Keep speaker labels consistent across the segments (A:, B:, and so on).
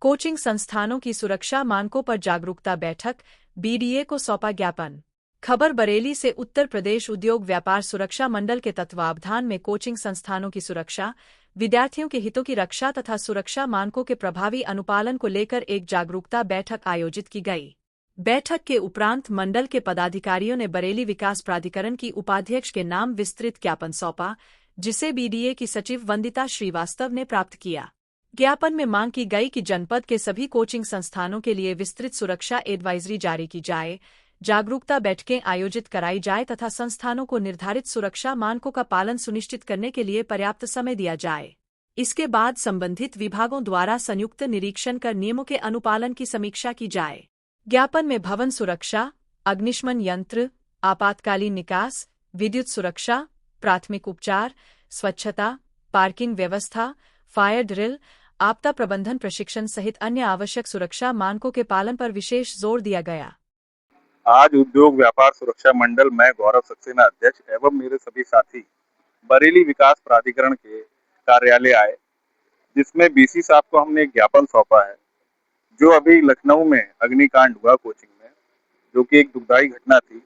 A: Coaching संस्थानों की सुरक्षा मानकों पर जागरूकता बैठक, बीडीए को सौंपा ज्ञापन। खबर बरेली से उत्तर प्रदेश उद्योग व्यापार सुरक्षा मंडल के तत्वावधान में कोचिंग संस्थानों की सुरक्षा, विद्यार्थियों के हितों की रक्षा तथा सुरक्षा मानकों के प्रभावी अनुपालन को लेकर एक जागरूकता बैठक आयोजित की गई। बैठक के उपरांत मंडल के पदाधिकारियों ने बरेली विकास प्राधिकरण की उपाध्यक्ष के नाम विस्तृत ज्ञापन सौंपा, जिसे बीडीए की सचिव वंदिता श्रीवास्तव ने प्राप्त किया। ज्ञापन में मांग की गई कि जनपद के सभी कोचिंग संस्थानों के लिए विस्तृत सुरक्षा एडवाइजरी जारी की जाए, जागरूकता बैठकें आयोजित कराई जाए तथा संस्थानों को निर्धारित सुरक्षा मानकों का पालन सुनिश्चित करने के लिए पर्याप्त समय दिया जाए। इसके बाद संबंधित विभागों द्वारा संयुक्त निरीक्षण कर नियमों के अनुपालन की समीक्षा की जाए। ज्ञापन में भवन सुरक्षा, अग्निशमन यंत्र, आपातकालीन निकास, विद्युत सुरक्षा, प्राथमिक उपचार, स्वच्छता, पार्किंग व्यवस्था, फायर ड्रिल, आपदा प्रबंधन प्रशिक्षण सहित अन्य आवश्यक सुरक्षा मानकों के पालन पर विशेष जोर दिया गया।
B: आज उद्योग व्यापार सुरक्षा मंडल मैं गौरव सक्सेना अध्यक्ष एवं मेरे सभी साथी बरेली विकास प्राधिकरण के कार्यालय आए, जिसमें बीसी साहब को हमने एक ज्ञापन सौंपा है। जो अभी लखनऊ में अग्निकांड हुआ कोचिंग में, जो कि एक दुखदाई घटना थी,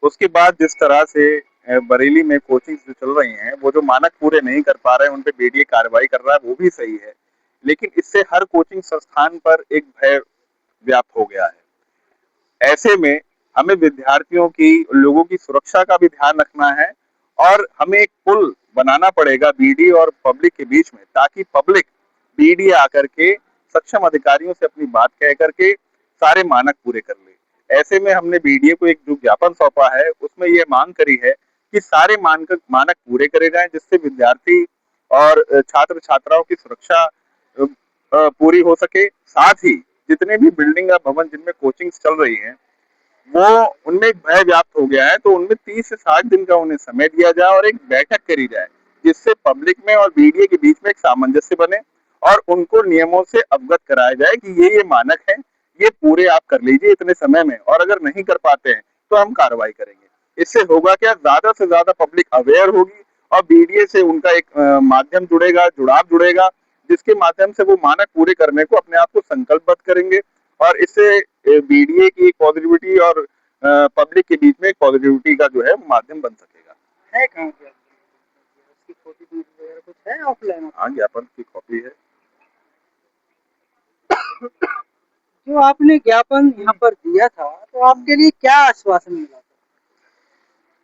B: उसके बाद जिस तरह से बरेली में कोचिंग जो चल रही हैं, वो जो मानक पूरे नहीं कर पा रहे हैं, उन पे बीडीए कार्रवाई कर रहा है, वो भी सही है। लेकिन इससे हर कोचिंग संस्थान पर एक भय व्याप्त हो गया है। ऐसे में हमें विद्यार्थियों की, लोगों की सुरक्षा का भी ध्यान रखना है और हमें एक पुल बनाना पड़ेगा बीडीए और पब्लिक के बीच में, ताकि पब्लिक बीडीए आकर के सक्षम अधिकारियों से अपनी बात कह करके सारे मानक पूरे कर ले। ऐसे में हमने बीडीए को एक जो ज्ञापन सौंपा है, उसमें ये मांग करी है कि सारे मानक पूरे करे जाएं, जिससे विद्यार्थी और छात्र छात्राओं की सुरक्षा पूरी हो सके। साथ ही जितने भी बिल्डिंग या भवन जिनमें कोचिंग चल रही है, वो उनमें एक भय व्याप्त हो गया है, तो उनमें 30 से 60 दिन का उन्हें समय दिया जाए और एक बैठक करी जाए, जिससे पब्लिक में और बीडीए के बीच में एक सामंजस्य बने और उनको नियमों से अवगत कराया जाए कि ये मानक है, ये पूरे आप कर लीजिए इतने समय में, और अगर नहीं कर पाते हैं तो हम कार्रवाई करेंगे। इससे होगा क्या, ज्यादा से ज्यादा पब्लिक अवेयर होगी और बीडीए से उनका एक माध्यम जुड़ेगा, जुड़ाव जुड़ेगा, जिसके माध्यम से वो मानक पूरे करने को अपने आप को संकल्पबद्ध करेंगे और इससे बीडीए की पॉजिटिविटी और पब्लिक के बीच में एक पॉजिटिविटी का जो है माध्यम बन सकेगा।
C: है कहाँ पे उसकी कॉपी वगैरह कुछ है ऑफलाइन?
B: हाँ, ज्ञापन की कॉपी है।
C: जो आपने ज्ञापन यहाँ पर दिया था, तो आपके लिए क्या आश्वासन मिला था?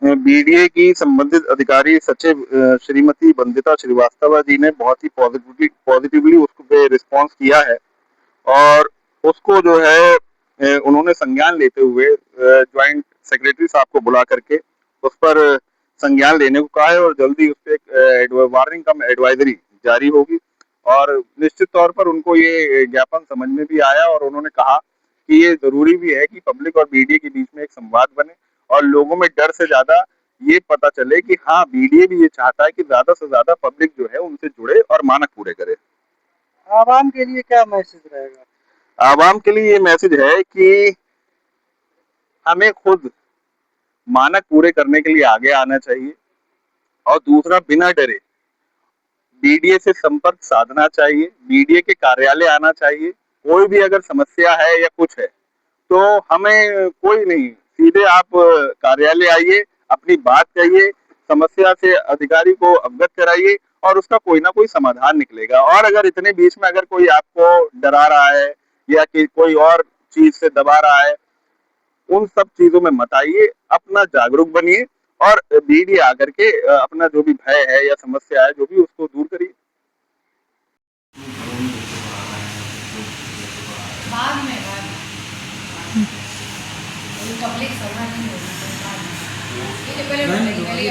B: बीडीए की संबंधित अधिकारी सचिव श्रीमती वंदिता श्रीवास्तव जी ने बहुत ही पॉजिटिवली उसको पे रिस्पॉन्स किया है और उसको जो है उन्होंने संज्ञान लेते हुए ज्वाइंट सेक्रेटरी साहब को बुला करके उस पर संज्ञान लेने को कहा है और जल्दी उस पर एक वार्निंग कम एडवाइजरी जारी होगी। और निश्चित तौर पर उनको ये ज्ञापन समझ में भी आया और उन्होंने कहा कि ये जरूरी भी है कि पब्लिक और बीडीए के बीच में एक संवाद बने और लोगों में डर से ज्यादा ये पता चले कि हाँ, बीडीए भी ये चाहता है कि ज्यादा से ज्यादा पब्लिक जो है उनसे जुड़े और मानक पूरे करे।
C: आवाम के लिए क्या मैसेज रहेगा?
B: आवाम के लिए ये मैसेज है कि हमें खुद मानक पूरे करने के लिए आगे आना चाहिए और दूसरा, बिना डरे बीडीए से संपर्क साधना चाहिए, बीडीए के कार्यालय आना चाहिए। कोई भी अगर समस्या है या कुछ है तो हमें कोई नहीं, सीधे आप कार्यालय आइए, अपनी बात कहिए, समस्या से अधिकारी को अवगत कराइए और उसका कोई ना कोई समाधान निकलेगा। और अगर इतने बीच में अगर कोई आपको डरा रहा है या कि कोई और चीज से दबा रहा है, उन सब चीजों में मत आइए, अपना जागरूक बनिए और बीडीए आकर के अपना जो भी भय है या समस्या है जो भी, उसको दूर करिए।
D: बाद में पब्लिक सर्वना नहीं होगी, पहले